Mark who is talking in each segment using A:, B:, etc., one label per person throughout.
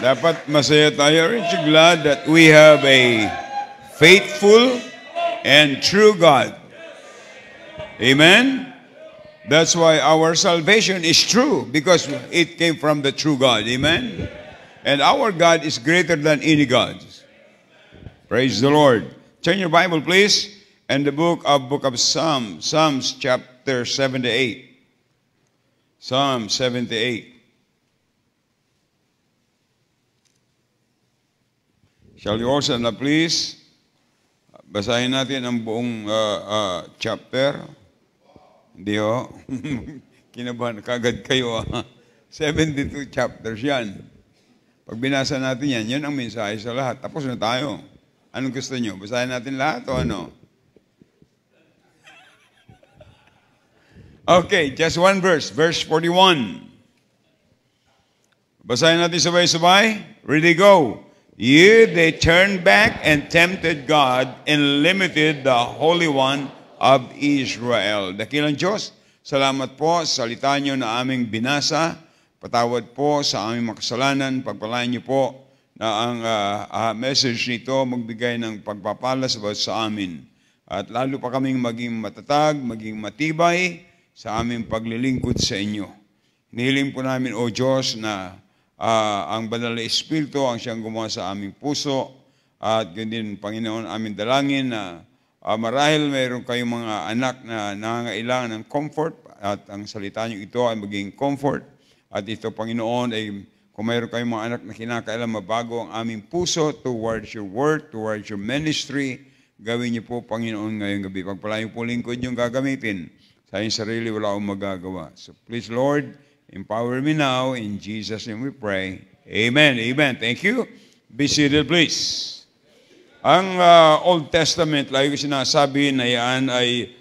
A: Dapat masaya tayo. Aren't you glad that we have a faithful and true God? Amen? That's why our salvation is true, because it came from the true God. Amen? And our God is greater than any God. Praise the Lord. Turn your Bible, please, in the book of Psalms, Psalms chapter 78. Psalm 78. Shall you also na please? Basahin natin ang buong chapter. Hindi ho. Kinabahan kagad kayo. 72 chapters yan. Pag binasa natin yan, yan ang mensahe sa lahat. Tapos na tayo. Anong gusto nyo? Basahin natin lahat o ano? Okay, just one verse. Verse 41. Basahin natin sabay-sabay. Ready, go. Ye, they turned back and tempted God and limited the Holy One of Israel. Dakilang Diyos, salamat po sa salita nyo na aming binasa. Patawad po sa aming makasalanan. Pagpalain niyo po na ang message nito magbigay ng pagpapala sa amin. At lalo pa kaming maging matatag, maging matibay sa aming paglilingkod sa inyo. Hinihiling po namin, O Diyos, na ang Banal na Espiritu ang siyang gumawa sa aming puso. At ganyan, Panginoon, aming dalangin na marahil mayroon kayong mga anak na nangangailangan ng comfort at ang salita niyo ito ay maging comfort. At ito, Panginoon, ay kung mayroon kayong mga anak na kinakailangan mabago ang aming puso towards your word, towards your ministry, gawin niyo po, Panginoon, ngayong gabi. Pagpalain po lingkod yung gagamitin. Sa inyong sarili, wala akong magagawa. So please, Lord, empower me now. In Jesus' name we pray. Amen. Amen. Thank you. Be seated, please. Ang Old Testament, lagi ko sinasabi na yan ay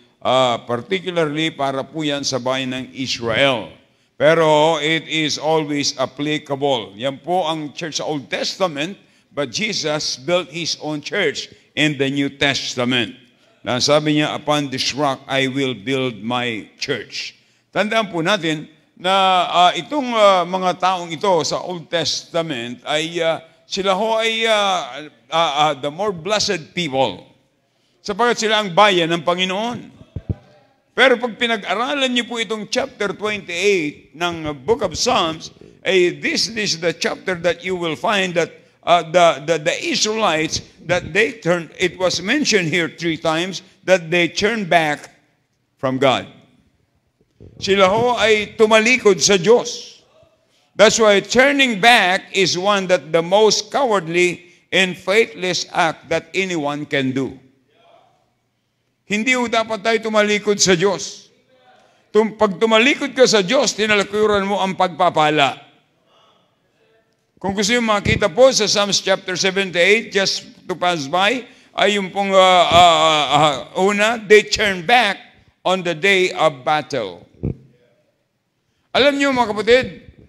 A: particularly para po yan sa bayan ng Israel. Pero it is always applicable. Yan po ang church sa Old Testament, but Jesus built His own church in the New Testament. Na sabi niya, upon this rock I will build my church. Tandaan po natin na itong mga taong ito sa Old Testament ay sila ho ay the more blessed people. Sapagkat sila ang bayan ng Panginoon. Pero pag pinag-aralan niyo po itong chapter 28 ng Book of Psalms, this is the chapter that you will find that the Israelites, that they turned, it was mentioned here 3 times, that they turned back from God. Sila ho ay tumalikod sa Diyos. That's why turning back is one that the most cowardly and faithless act that anyone can do. Hindi ho dapat tayo tumalikod sa Diyos. Pag tumalikod ka sa Diyos, tinalakuran mo ang pagpapala. Kung gusto nyo makita po sa Psalms chapter 78, just to pass by, ay yung pong una, they turn back on the day of battle. Alam nyo mga kapatid,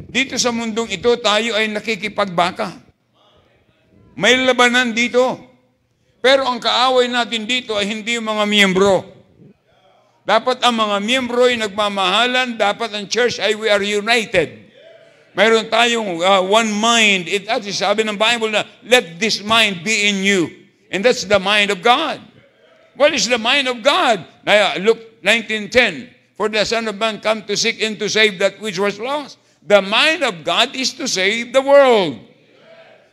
A: dito sa mundong ito, tayo ay nakikipagbaka. May labanan dito. Pero ang kaaway natin dito ay hindi yung mga miyembro. Dapat ang mga miyembro ay nagmamahalan, dapat ang church ay we are united. Mayroon tayong one mind. At sabi ng Bible na, let this mind be in you. And that's the mind of God. What is the mind of God? Luke 19:10. For the Son of Man come to seek and to save that which was lost. The mind of God is to save the world.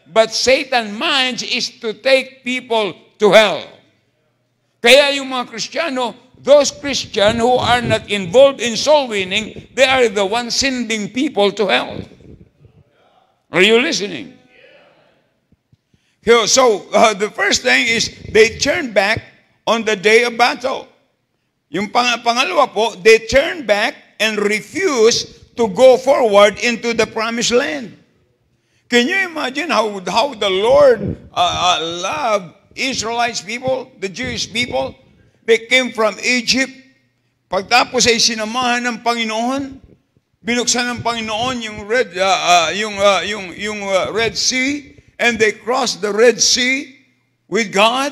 A: But Satan's mind is to take people to hell. Kaya yung mga Kristiyano, those Christians who are not involved in soul winning, they are the ones sending people to hell. Are you listening? So the first thing is they turn back on the day of battle. Yung pangalawa po, they turn back and refuse to go forward into the promised land. Can you imagine how the Lord loved Israelites people, the Jewish people? They came from Egypt. Pagtapos ay sinamahan ng Panginoon, binuksan ng Panginoon yung Red Sea, and they crossed the Red Sea with God.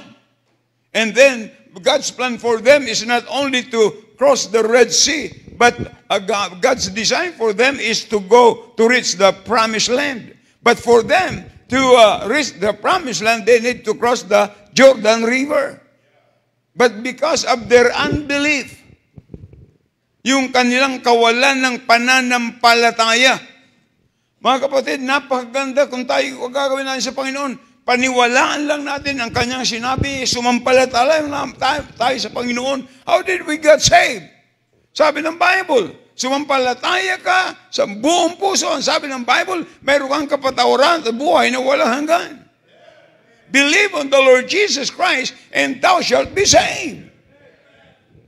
A: And then God's plan for them is not only to cross the Red Sea, but God's design for them is to go to reach the promised land. But for them to reach the promised land, they need to cross the Jordan River. But because of their unbelief, yung kanilang kawalan ng pananampalataya, mga kapatid, napakaganda kung tayo gagawin natin sa Panginoon. Paniwalaan lang natin ang kanyang sinabi, sumampalataya tayo sa Panginoon. How did we get saved? Sabi ng Bible, sumampalataya ka sa buong puso. Sabi ng Bible, mayroon kang kapatawaran sa buhay na walang hanggan. Believe on the Lord Jesus Christ and thou shalt be saved.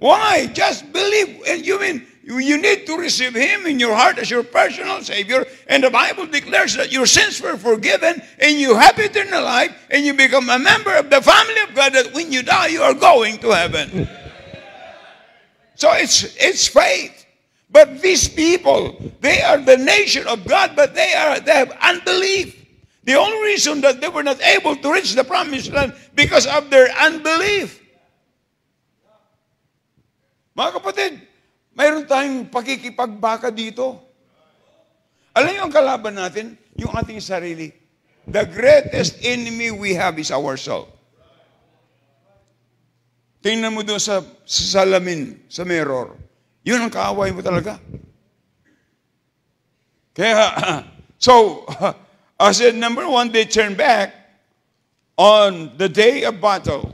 A: Why? Just believe. And you need to receive Him in your heart as your personal Savior. And the Bible declares that your sins were forgiven and you have eternal life and you become a member of the family of God, that when you die, you are going to heaven. So it's faith. But these people, they are the nation of God, but they have unbelief. The only reason that they were not able to reach the promised land because of their unbelief. Mga kapatid, mayroon tayong pakikipagbaka dito. Alam niyo ang kalaban natin? Yung ating sarili. The greatest enemy we have is ourselves. Tingnan mo doon sa salamin, sa mirror. Yun ang kaaway mo talaga. Kaya, so, I said, number one, they turned back on the day of battle.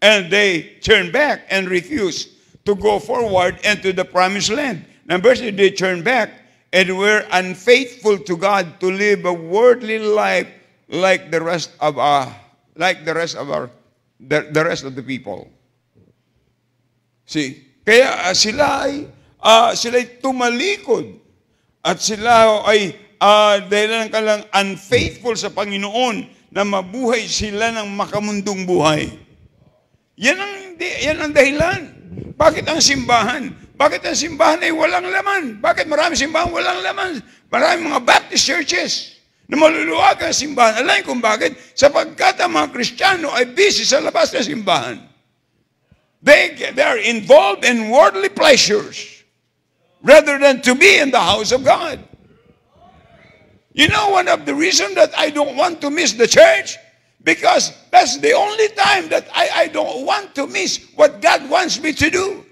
A: And they turned back and refused to go forward into the promised land. Number two, they turned back and were unfaithful to God to live a worldly life like the rest of the people. See, kaya sila ay tumalikod at sila ay dahil lang kalang unfaithful sa Panginoon na mabuhay sila ng makamundong buhay. Yan ang dahilan. Bakit ang simbahan? Bakit ang simbahan ay walang laman? Bakit marami simbahan walang laman? Marami mga Baptist churches na maluluwag ang simbahan. Alam kung bakit? Sapagkat ang mga Kristiyano ay busy sa labas ng simbahan. They are involved in worldly pleasures rather than to be in the house of God. You know, one of the reasons that I don't want to miss the church, because that's the only time that I don't want to miss what God wants me to do.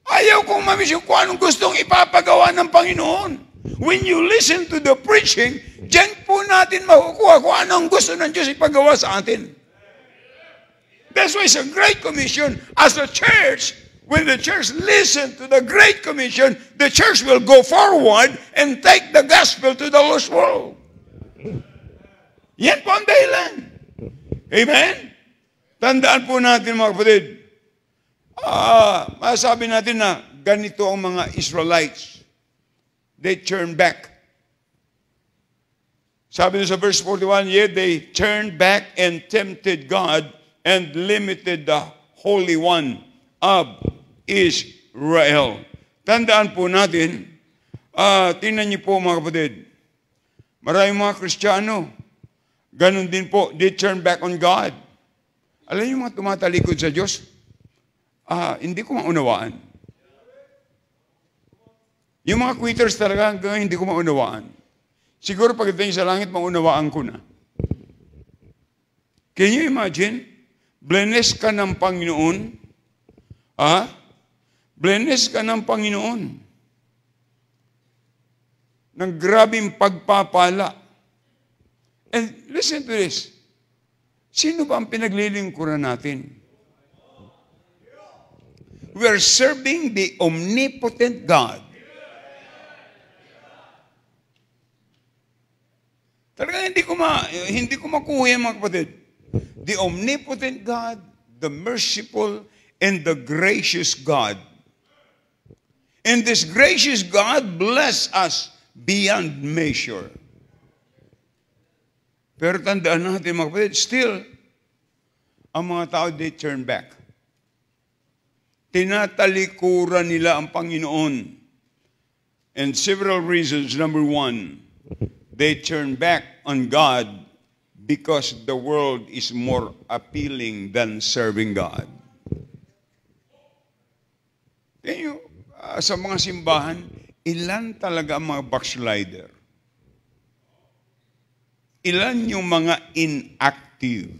A: Ayaw kong mamiss yung kung anong gustong ipapagawa ng Panginoon. When you listen to the preaching, diyan po natin makukuha kung anong gusto ng Diyos ipagawa sa atin. That's why it's a great commission. As a church, when the church listens to the Great Commission, the church will go forward and take the gospel to the lost world. Yan po ang dahilan. Amen? Tandaan po natin, mga kapatid, masabi natin na ganito ang mga Israelites. They turn back. Sabi nyo sa verse 41, yet they turned back and tempted God and limited the Holy One of Israel. Tandaan po natin, tingnan niyo po mga kapatid, maraming mga Kristiyano, ganun din po, they turn back on God. Alam niyo mga tumatalikod sa Diyos, hindi ko maunawaan. Yung mga quitters talaga, hanggang hindi ko maunawaan. Siguro pagdating sa langit, maunawaan ko na. Can you imagine? Blessed ka ng Panginoon. Blessed ka ng Panginoon. Ng grabing pagpapala. And listen to this. Sino ba ang pinaglilingkuran natin? We are serving the omnipotent God. Talagang hindi ko makuha yan, mga kapatid. The omnipotent God, the merciful, and the gracious God. And this gracious God bless us beyond measure. Pero tandaan natin, mga kapatid, still, ang mga tao, they turn back. Tinatalikuran nila ang Panginoon. And several reasons. Number one, they turn back on God because the world is more appealing than serving God. Sa mga simbahan, ilan talaga ang mga backslider? Ilan yung mga inactive?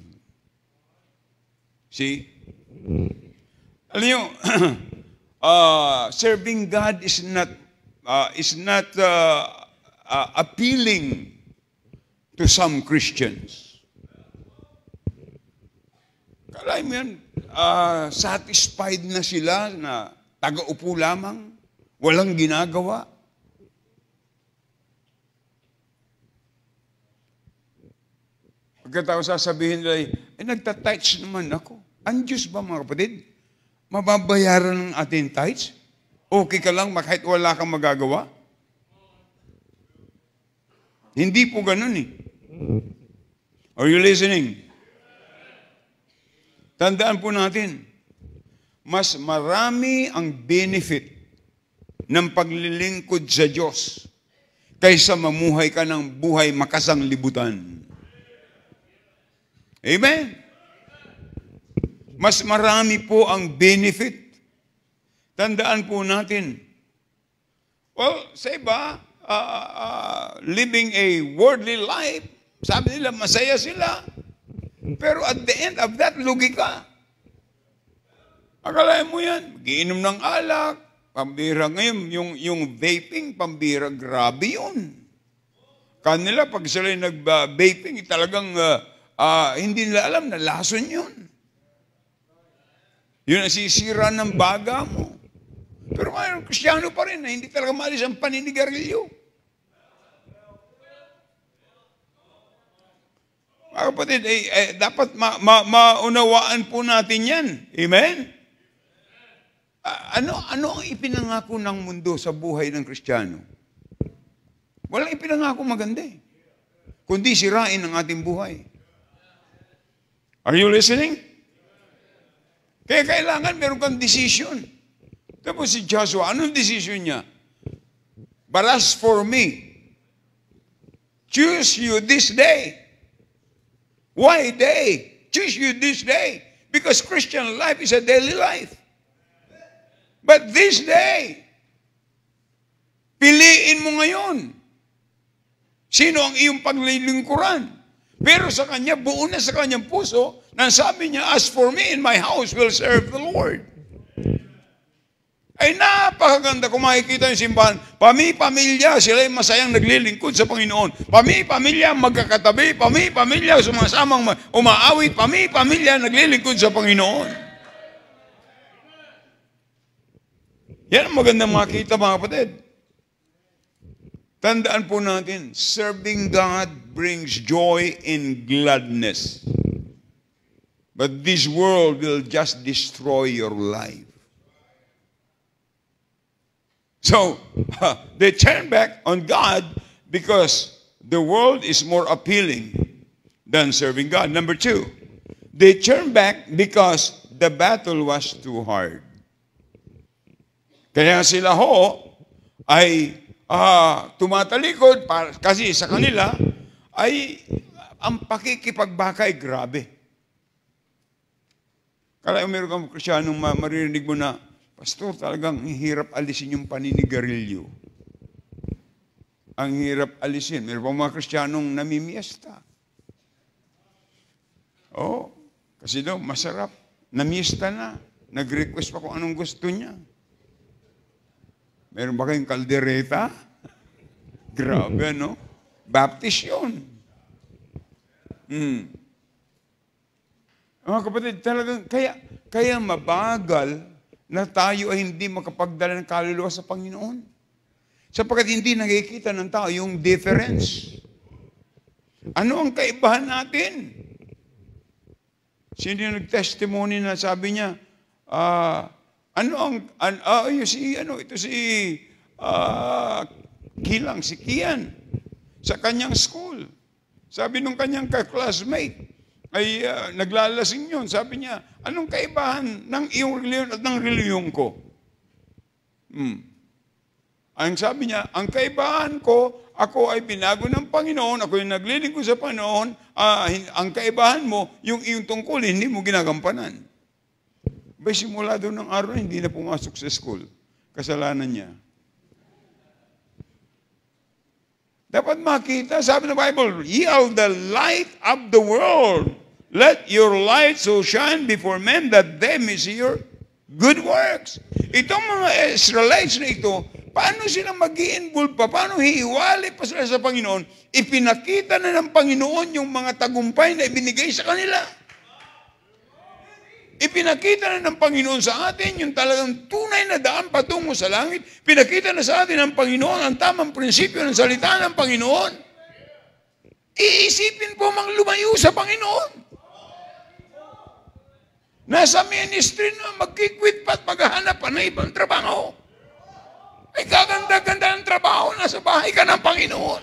A: See? Alam niyo, serving God is not appealing to some Christians. Kala mo yan, satisfied na sila na taga-upo lamang, walang ginagawa. Pagkatapos sasabihin nila, nagta-tithes naman ako. Ang Diyos ba, mga kapatid? Mababayaran ng ating tithes? Okay ka lang kahit wala kang magagawa? Hindi po ganun eh. Are you listening? Tandaan po natin, mas marami ang benefit ng paglilingkod sa Diyos kaysa mamuhay ka ng buhay makasanglibutan. Amen? Mas marami po ang benefit. Tandaan po natin. Well, sa iba, living a worldly life, sabi nila, masaya sila. Pero at the end of that, lugi ka. Akalain mo yan, giinom ng alak, pambira ngayon, yung vaping, pambira, grabe yun. Kanila, pag sila nag-vaping, talagang hindi nila alam na lason yun. Yun ang sisira ng baga mo. Pero ngayon, Kristiyano pa rin na hindi talaga maalis ang paninigarilyo. Mga kapatid, dapat maunawaan po natin yan. Amen? Ano ang ipinangako ng mundo sa buhay ng Kristiyano? Walang ipinangako maganda eh. Kundi sirain ang ating buhay. Are you listening? Kaya kailangan meron kang decision. Tapos si Joshua, anong decision niya? But as for me, choose you this day. Why day? Choose you this day. Because Christian life is a daily life. But this day, piliin mo ngayon. Sino ang iyong paglilingkuran? Pero sa kanya, buo na sa kanyang puso, nang sabi niya, as for me and my house will serve the Lord. Ay napakaganda kung makikita yung simbahan. Pamilya, sila yung masayang naglilingkod sa Panginoon. Pamilya, magkakatabi. Pamilya, sumasamang umaawit. Pamilya, naglilingkod sa Panginoon. Yan ang magandang makita, mga kapatid. Tandaan po natin, serving God brings joy and gladness. But this world will just destroy your life. So, they turn back on God because the world is more appealing than serving God. Number two, they turn back because the battle was too hard. Kaya sila ay tumatalikod kasi sa kanila ay ang pakikipagbaka ay grabe. Kala meron kang Kristiyanong maririnig mo na, Pastor, talagang hirap alisin yung paninigarilyo. Ang hirap alisin. Meron pa mga Kristiyanong namimiesta. Kasi daw, masarap. Namiesta na. Nag-request pa kung anong gusto niya. Meron ba kayong kaldereta? Grabe, no? Baptist yun. Mga kapatid, talagang, kaya mabagal na tayo ay hindi makapagdala ng kaluluwa sa Panginoon. Sapagkat hindi nakikita ng tao yung difference. Ano ang kaibahan natin? Sino yung nag-testimony na sabi niya, si Kian, sa kanyang school. Sabi nung kanyang classmate, ay naglalasing yun. Sabi niya, anong kaibahan ng iyong reliyon at ng reliyon ko? Ang sabi niya, ang kaibahan ko, ako ay binago ng Panginoon, ako yung naglilingkod sa Panginoon, ang kaibahan mo, yung iyong tungkol, hindi mo ginagampanan. Simula doon ng araw, hindi na pumasok sa school. Kasalanan niya. Dapat makita, sabi ng Bible, ye are the light of the world. Let your light so shine before men that they may see your good works. Itong mga Israelites na ito, paano sila mag-i-involve pa? Paano hiwali pa sila sa Panginoon? Ipinakita na ng Panginoon yung mga tagumpay na ibinigay sa kanila. Ipinakita na ng Panginoon sa atin yung talagang tunay na daan patungo sa langit. Pinakita na sa atin ng Panginoon ang tamang prinsipyo ng salita ng Panginoon. Iisipin po mang lumayo sa Panginoon. Nasa ministry na magkikwit pa at maghahanap pa ng ibang trabaho. Ay kaganda-ganda ng trabaho, nasa bahay ka ng Panginoon.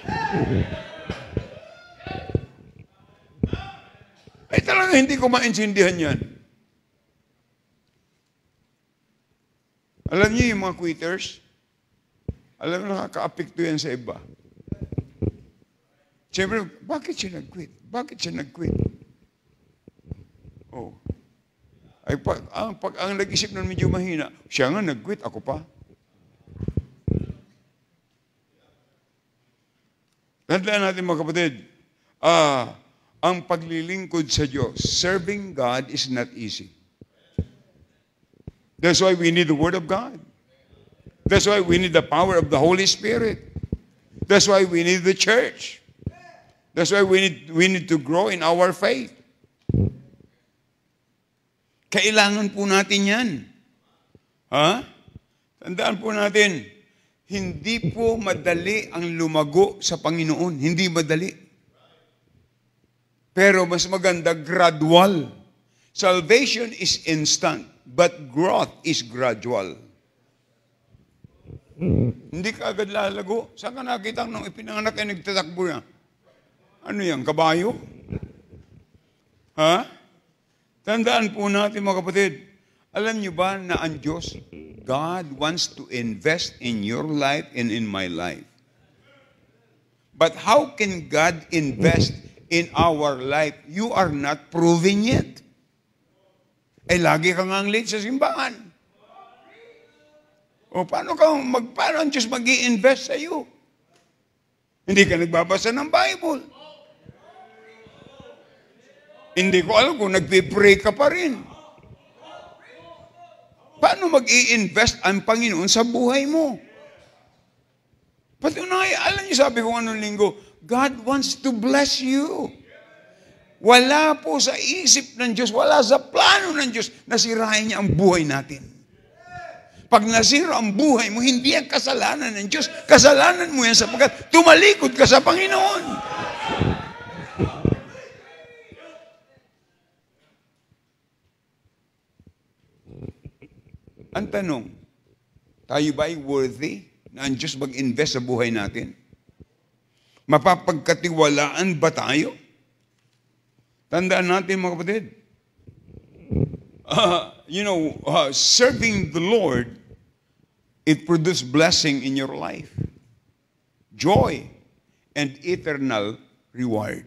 A: Ay talaga hindi ko maintindihan yan. Alam niyo yung mga quitters? Alam mo, nakaka-apekto yan sa iba. Siyempre, bakit siya nag-quit? Bakit siya nag-quit? Oh. Ay, pag ang nag-isip na medyo mahina, siya nga nag-quit, ako pa. Tandaan natin mga kapatid, ang paglilingkod sa Diyos, serving God is not easy. That's why we need the Word of God. That's why we need the power of the Holy Spirit. That's why we need the church. That's why we need to grow in our faith. Kailangan po natin yan. Ha? Tandaan po natin, hindi po madali ang lumago sa Panginoon. Hindi madali. Pero mas maganda, gradual. Salvation is instant. But growth is gradual. Hindi ka agad lalago. Saan ka nakita nung ipinanganak ay nagtatakbo na? Ano yan, kabayo? Ha? Tandaan po natin mga kapatid, alam niyo ba na ang Diyos, God wants to invest in your life and in my life. But how can God invest in our life? You are not proving yet. Eh, lagi kang ang late sa simbahan. O, paano ang Diyos mag-i-invest sa iyo? Hindi ka nagbabasa ng Bible. Hindi ko alam kung nagpipray ka pa rin. Paano mag-i-invest ang Panginoon sa buhay mo? Patunay, alam niyo sabi ko anong linggo, God wants to bless you. Wala po sa isip ng Diyos, wala sa plano ng Diyos na sirahin niya ang buhay natin. Pag nasira ang buhay mo, hindi ang kasalanan ng Diyos. Kasalanan mo yan sapagkat tumalikod ka sa Panginoon. Ang tanong, tayo ba ay worthy na ang Diyos mag-invest sa buhay natin? Mapapagkatiwalaan ba tayo? Tandaan natin mga kapatid, serving the Lord, it produces blessing in your life, joy, and eternal reward.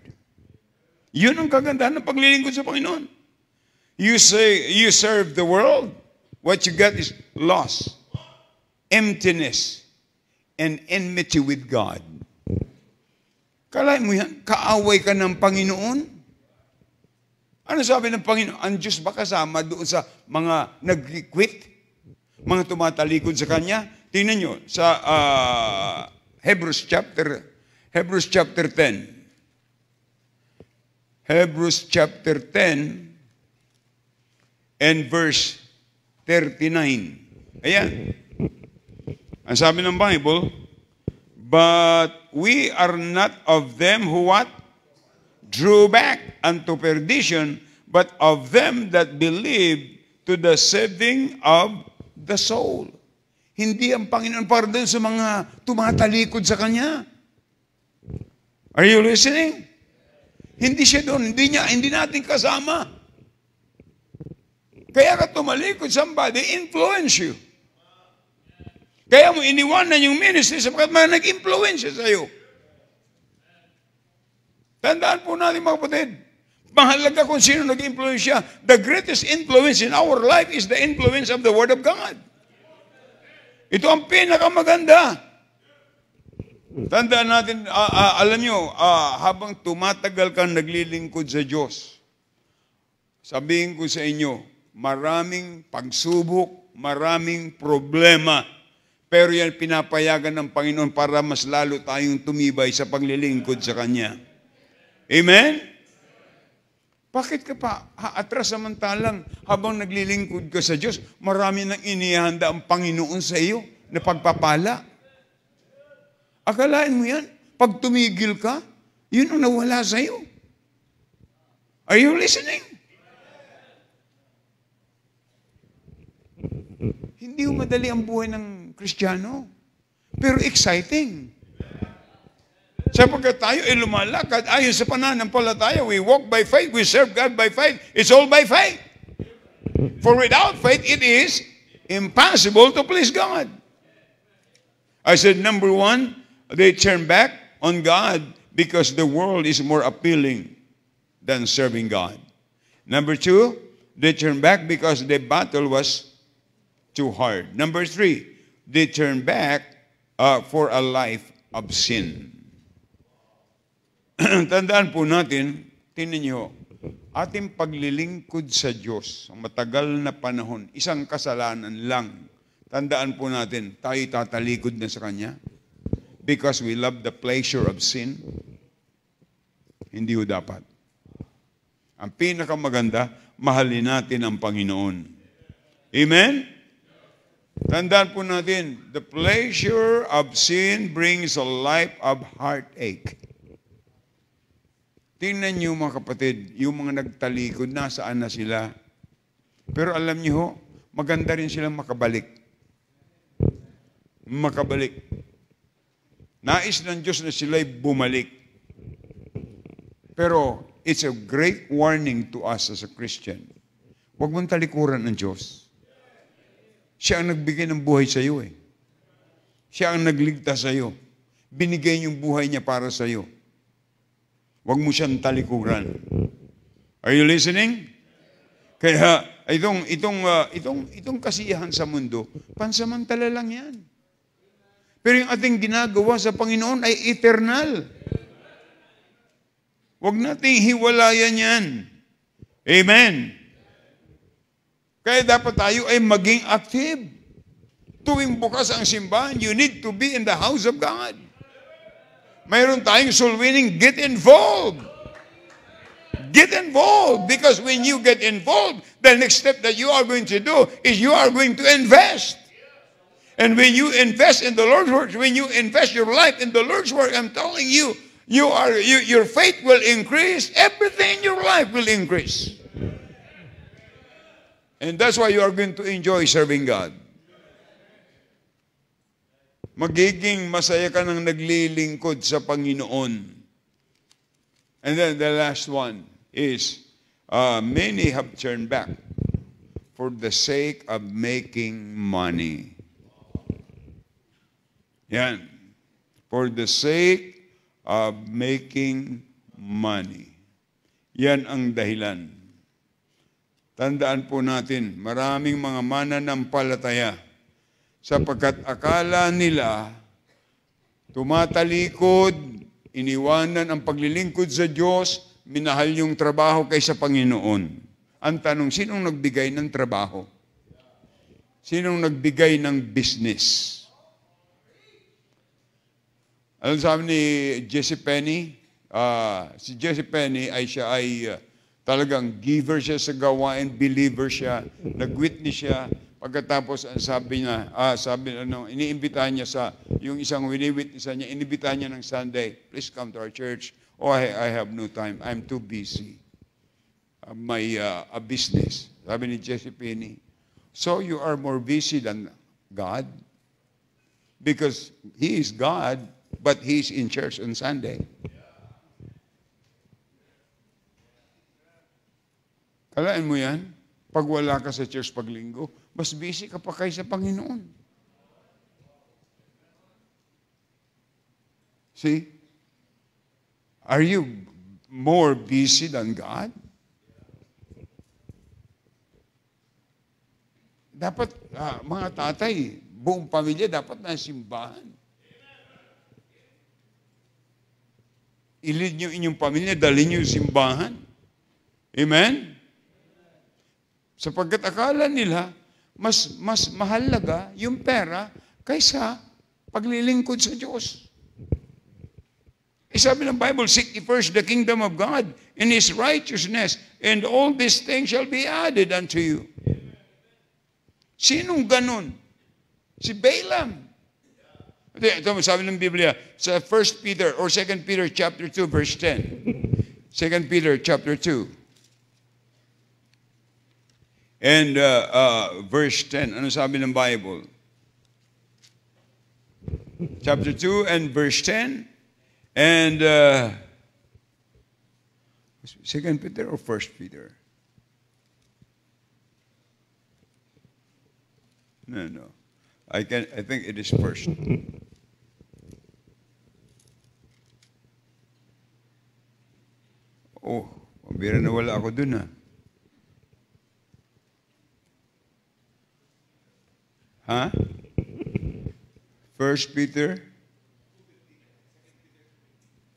A: Yun ang kagandahan ng paglilingkod sa Panginoon. You say, you serve the world, what you get is loss, emptiness, and enmity with God. Kalahin mo yan, kaaway ka ng Panginoon? Ano sabi ng Panginoon? Ang Diyos ba kasama doon sa mga nag-quit? Mga tumatalikod sa Kanya? Tingnan nyo sa Hebrews chapter 10. Hebrews chapter 10 and verse 39. Ayan. Ang sabi ng Bible, but we are not of them who what? Drew back unto perdition, but of them that believe to the saving of the soul. Hindi ang Panginoon para doon sa mga tumatalikod sa Kanya. Are you listening? Hindi siya doon. Hindi natin kasama. Kaya ka tumalikod, somebody influence you. Kaya mo iniwanan yung ministry sapagkat may nag-influence sa iyo. Tandaan po natin mga kapatid, mahalaga kung sino nag-influence siya. The greatest influence in our life is the influence of the Word of God. Ito ang pinakamaganda. Tandaan natin, alam nyo, habang tumatagal kang naglilingkod sa Diyos, sabihin ko sa inyo, maraming pagsubok, maraming problema, pero yan pinapayagan ng Panginoon para mas lalo tayong tumibay sa paglilingkod sa Kanya. Amen? Bakit ka pa atras samantalang habang naglilingkod ka sa Diyos, marami nang inihanda ang Panginoon sa iyo na pagpapala? Akalain mo yan? Pag tumigil ka, yun ang nawala sa iyo. Are you listening? Hindi madali ang buhay ng Kristiyano. Pero exciting. Sapagkat tayo ay lumalakad ayon sa pananampalataya. We walk by faith. We serve God by faith. It's all by faith. For without faith, it is impossible to please God. I said, number one, they turn back on God because the world is more appealing than serving God. Number two, they turn back because the battle was too hard. Number three, they turn back for a life of sin. Tandaan po natin, tingnan niyo, ating paglilingkod sa Diyos, ang matagal na panahon, isang kasalanan lang. Tandaan po natin, tayo tatalikod na sa Kanya because we love the pleasure of sin. Hindi ho dapat. Ang pinakamaganda, mahalin natin ang Panginoon. Amen? Tandaan po natin, the pleasure of sin brings a life of heartache. Tingnan niyo mga kapatid, yung mga nagtalikod, nasaan na sila. Pero alam niyo ho, maganda rin silang makabalik. Makabalik. Nais ng Diyos na sila'y bumalik. Pero it's a great warning to us as a Christian. Huwag mong talikuran ng Diyos. Siya ang nagbigay ng buhay sa iyo eh. Siya ang nagligtas sa iyo. Binigay yung buhay niya para sa iyo. Huwag mo siyang talikuran. Are you listening? Kaya itong kasiyahan sa mundo, pansamantala lang yan. Pero yung ating ginagawa sa Panginoon ay eternal. Huwag nating hiwalayan yan. Amen. Kaya dapat tayo ay maging active. Tuwing bukas ang simbahan, you need to be in the house of God. Mayroon tayong soul winning, get involved. Get involved. Because when you get involved, the next step that you are going to do is you are going to invest. And when you invest in the Lord's work, when you invest your life in the Lord's work, I'm telling you, your faith will increase. Everything in your life will increase. And that's why you are going to enjoy serving God. Magiging masaya ka nang naglilingkod sa Panginoon. And then the last one is, many have turned back for the sake of making money. Yan. For the sake of making money. Yan ang dahilan. Tandaan po natin, maraming mga mananampalataya sapagkat akala nila tumatalikod, iniwanan ang paglilingkod sa Diyos, minahal yung trabaho kaysa Panginoon. Ang tanong, sinong nagbigay ng trabaho? Sinong nagbigay ng business? Alam sabi ni J.C. Penney, si J.C. Penney ay siya ay talagang giver siya sa gawain, believer siya, nag-witness siya. Pagkatapos, sabi niya, iniimbitahan niya sa, yung isang wini-witnessan niya, iniimbitahan niya ng Sunday, please come to our church. Oh, I have no time. I'm too busy. May a business. Sabi ni J.C. Penney, so you are more busy than God? Because He is God, but He is in church on Sunday. Kalaan mo yan? Pag wala ka sa church paglinggo, mas busy ka pa kayo sa Panginoon. See? Are you more busy than God? Dapat, mga tatay, buong pamilya dapat na simbahan. ilid nyo inyong pamilya, dalhin nyo yung simbahan. Amen? Sapagkat akala nila, mas mahalaga yung pera kaysa paglilingkod sa Diyos. Sabi ng Bible, seek ye first the kingdom of God and His righteousness, and all these things shall be added unto you. Sinong ganun? Si Balaam. Ito, sabi ng Biblia, sa 1 Peter or 2 Peter chapter 2, verse 10. 2 Peter chapter 2. And verse 10, ano sabi ng Bible? Chapter 2 and verse 10. And 2 Peter or 1 Peter? No. I think it is first. Oh, pambira na wala ako dun ha? 1 Peter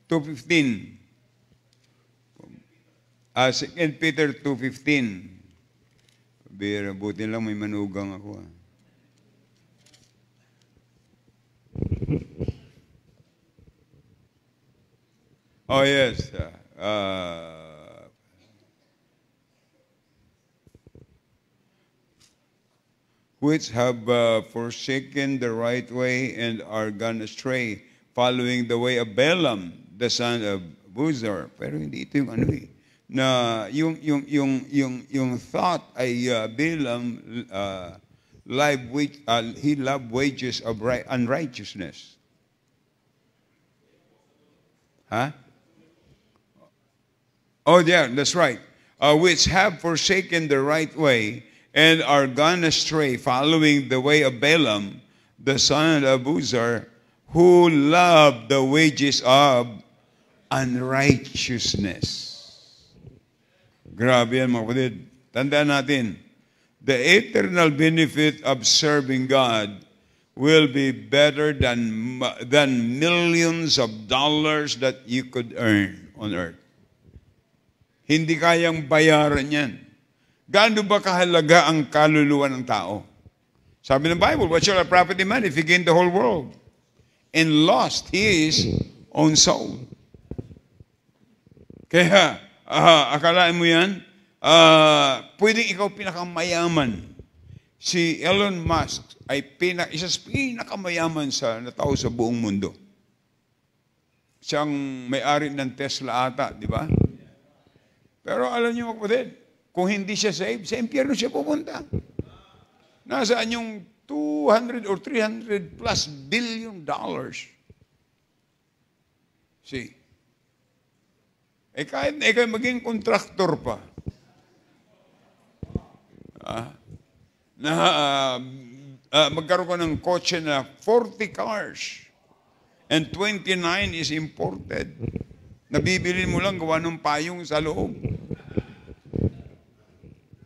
A: 2:15. 2 Peter 2:15. Pambira, buti lang may manugang ako Oh, yes. Which have forsaken the right way and are gone astray, following the way of Balaam, the son of Buzor. Pero hindi ito yung ano na yung thought ay Balaam he loved wages of unrighteousness. Huh? Oh, yeah, that's right. Which have forsaken the right way and are gone astray, following the way of Balaam, the son of Buzor, who loved the wages of unrighteousness. Grabe yan, mga kapatid. Tandaan natin, the eternal benefit of serving God will be better than millions of dollars that you could earn on earth. Hindi kayang bayaran yan. Gaano ba kahalaga ang kaluluwa ng tao? Sabi ng Bible, what shall a profit a man if he gain the whole world and lost his own soul? Kaya, akalaan mo yan, pwedeng ikaw pinakamayaman. Si Elon Musk ay isa sa pinakamayaman na tao sa buong mundo. Siyang may-ari ng Tesla ata, di ba? Pero alam niyo mga kapatid, kung hindi siya saved, sa impyerno siya pupunta. Nasaan yung 200 or 300 plus billion dollars? See? Kahit na ikaw maging kontraktor pa, magkaroon ka ng kotse na 40 cars and 29 is imported. Nabibili mo lang gawa ng payong sa loob.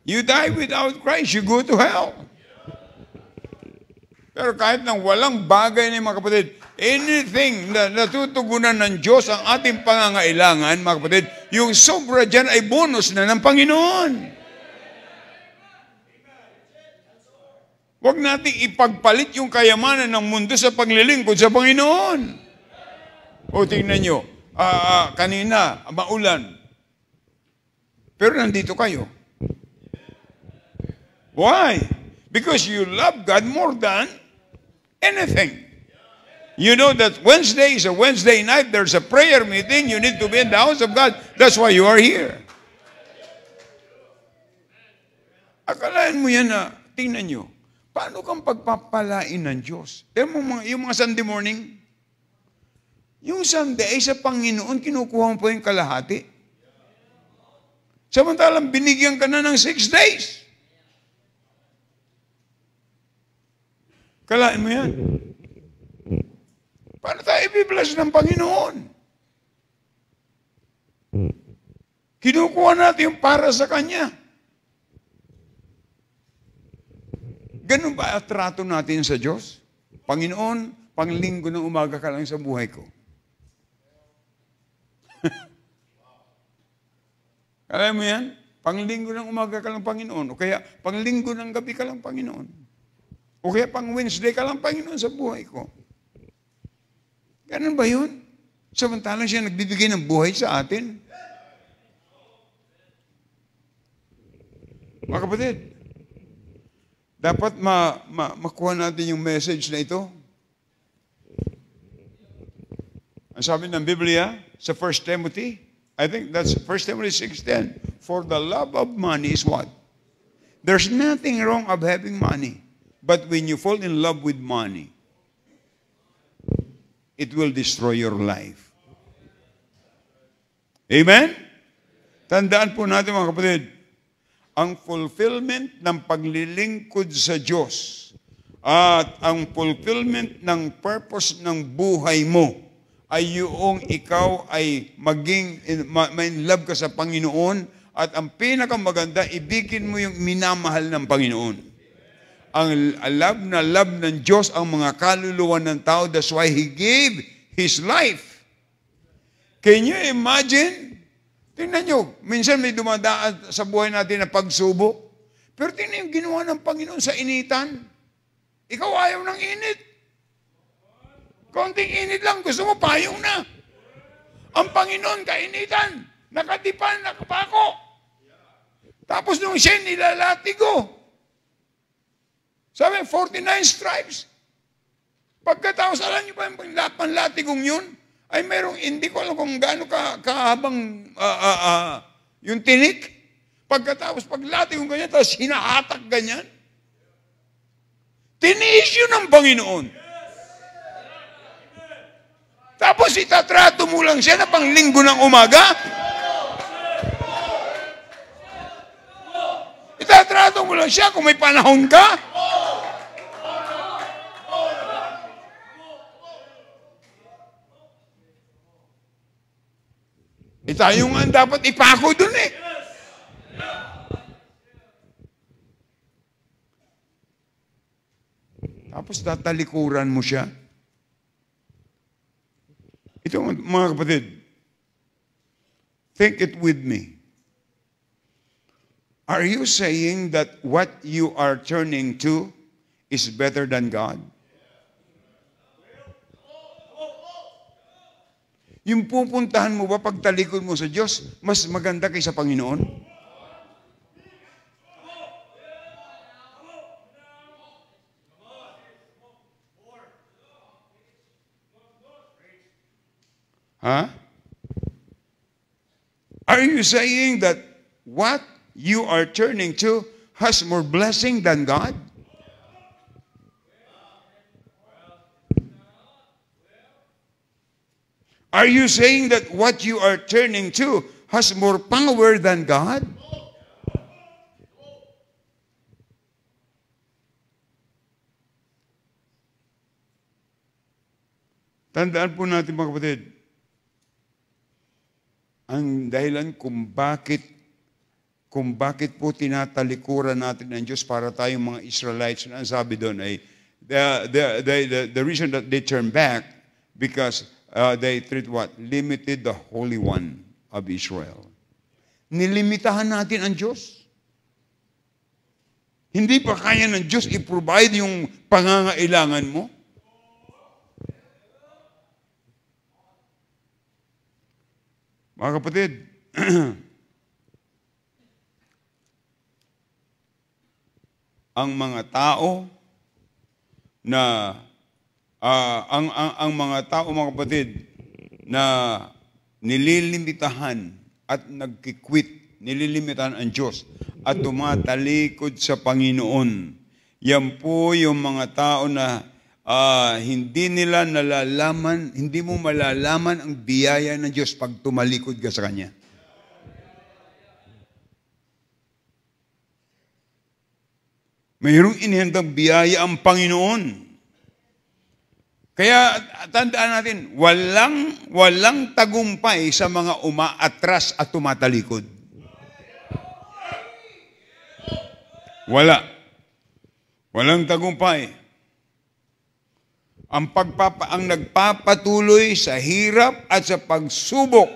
A: You die without Christ, you go to hell. Pero kahit nang walang bagay na mga kapatid, anything na natutugunan ng Diyos ang ating pangangailangan, mga kapatid, yung sobra dyan ay bonus na ng Panginoon. Huwag nating ipagpalit yung kayamanan ng mundo sa paglilingkod sa Panginoon. O tingnan nyo, kanina, maulan. Pero nandito kayo. Why? Because you love God more than anything. You know that Wednesday is a Wednesday night, there's a prayer meeting, you need to be in the house of God. That's why you are here. Akalaan mo yan na, tingnan nyo, paano kang pagpapalain ng Diyos? Yung mga Sunday morning, yung Sunday ay sa Panginoon, kinukuha mo po yung kalahati. Samantalang binigyan ka na ng 6 days. Kalain mo yan. Paano tayo i-bless ng Panginoon? Kinukuha natin yung para sa Kanya. Ganun ba ang trato natin sa Diyos? Panginoon, panglinggo ng umaga ka lang sa buhay ko. Alam mo yan? Panglinggo ng umaga ka lang, Panginoon. O kaya panglinggo ng gabi ka lang, Panginoon. O kaya pang Wednesday ka lang, Panginoon, sa buhay ko. Ganun ba yun? Samantalang siya nagbibigay ng buhay sa atin. Mga kapatid, dapat makuha natin yung message na ito. Ang sabi ng Biblia sa 1 Timothy, I think that's 1 Timothy 6:10. For the love of money is what? There's nothing wrong of having money. But when you fall in love with money, it will destroy your life. Amen? Tandaan po natin mga kapatid, ang fulfillment ng paglilingkod sa Diyos at ang fulfillment ng purpose ng buhay mo ay yung ikaw ay maging in love ka sa Panginoon at ang pinakamaganda, ibigin mo yung minamahal ng Panginoon. Ang love ng Diyos ang mga kaluluwa ng tao. That's why He gave His life. Can you imagine? Tingnan nyo, minsan may dumadaan sa buhay natin na pagsubok. Pero tingnan yung ginawa ng Panginoon sa initan. Ikaw ayaw ng init. Konting init lang, gusto mo payong na. Ang Panginoon kainitan, nakatipan, nakapako. Tapos nung siya nilalatigo, sabi, 49 stripes. Pagkatapos, alam niyo ba yung panlatigong yun? Ay merong, hindi ko alam kung gaano kahabang yung tinik. Pagkatapos, paglatigong ganyan, tapos hinahatak ganyan. Tiniis yun ng Panginoon. Tapos itatrato mo lang siya na panglinggo ng umaga. Itatrato mo lang siya kung may panahon ka. Tayo nga dapat ipako dun eh. Tapos tatalikuran mo siya. Ito mga kapatid, think it with me. Are you saying that what you are turning to is better than God? Yung pupuntahan mo ba pagtalikod mo sa Diyos, mas maganda kaysa Panginoon? Huh? Are you saying that what you are turning to has more blessing than God? Are you saying that what you are turning to has more power than God? Tandaan po natin mga kapatid, ang dahilan kung bakit po tinatalikuran natin ng Diyos para tayong mga Israelites, ang sabi doon ay, the reason that they turn back, because they treat what? Limited the Holy One of Israel. Nilimitahan natin ang Diyos. Hindi pa kaya ng Diyos i-provide yung pangangailangan mo? Mga kapatid, ang mga tao na ang mga tao, mga kapatid, na nililimitahan at nagkikwit, nililimitahan ang Diyos at tumatalikod sa Panginoon. Yan po yung mga tao na hindi nila nalalaman, hindi mo malalaman ang biyaya ng Diyos pag tumalikod ka sa Kanya. Mayroong inihandang biyaya ang Panginoon. Kaya tandaan natin, walang tagumpay sa mga umaatras at tumatalikod. Walang tagumpay. Ang nagpapatuloy sa hirap at sa pagsubok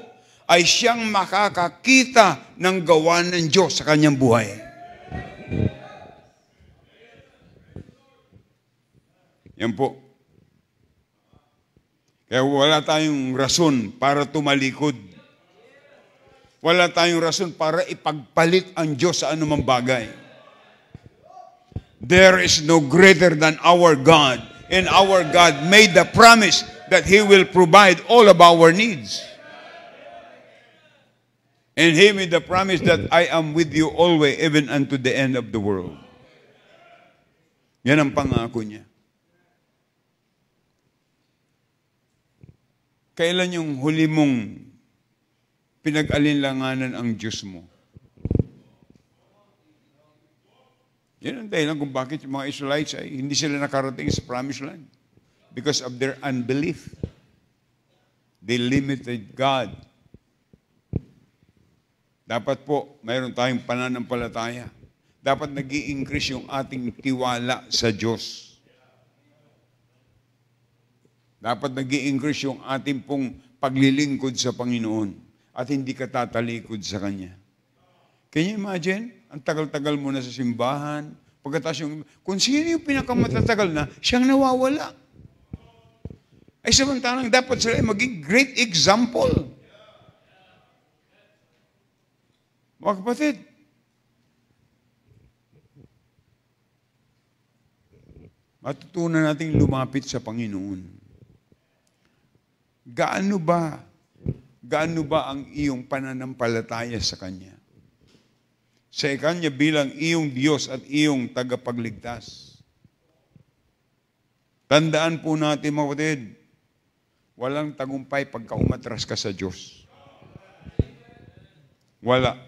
A: ay siyang makakakita ng gawa ng Diyos sa kanyang buhay. Yan po. Kaya wala tayong rason para tumalikod. Wala tayong rason para ipagpalit ang Diyos sa anumang bagay. There is no greater than our God. And our God made the promise that He will provide all of our needs. And He made the promise that I am with you always, even unto the end of the world. Yan ang pangako niya. Kailan yung huli mong pinag-alinlanganan ang Diyos mo? Yan ang dahilan kung bakit yung mga Israelites ay hindi sila nakarating sa promised land. Because of their unbelief. They limited God. Dapat po, mayroon tayong pananampalataya. Dapat nag-i-increase yung ating tiwala sa Diyos. Dapat nag-i-increase yung ating pong paglilingkod sa Panginoon at hindi ka tatalikod sa Kanya. Can you imagine? Ang tagal-tagal mo na sa simbahan. Pagkatapos yung, kung sino yung pinakamatatagal na, siyang nawawala. Ay samantalang dapat sila maging great example. Mga kapatid, matutunan nating lumapit sa Panginoon. Gaano ba ang iyong pananampalataya sa Kanya? Sa Kanya bilang iyong Diyos at iyong tagapagligtas. Tandaan po natin mga kapatid, walang tagumpay pagka umatras ka sa Diyos. Wala.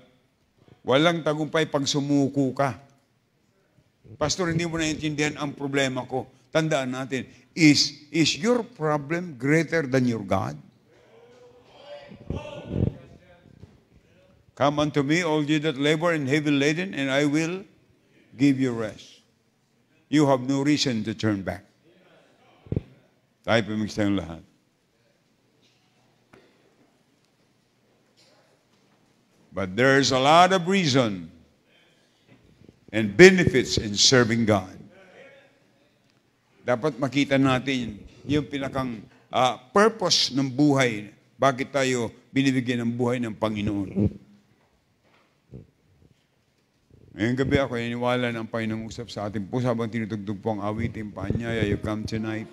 A: Walang tagumpay pag sumuko ka. Pastor, hindi mo naiintindihan ang problema ko. Tandaan natin, is your problem greater than your God? Come unto me, all ye that labor and heavy laden, and I will give you rest. You have no reason to turn back. Tayo pamigis tayong lahat. But there's a lot of reason and benefits in serving God. Dapat makita natin yung pinakang purpose ng buhay. Bakit tayo binibigyan ng buhay ng Panginoon? Ngayong gabi ako, iniwala ng Panginoong usap sa ating puso habang tinutugtog po ang awiting Paanyaya, You Come Tonight.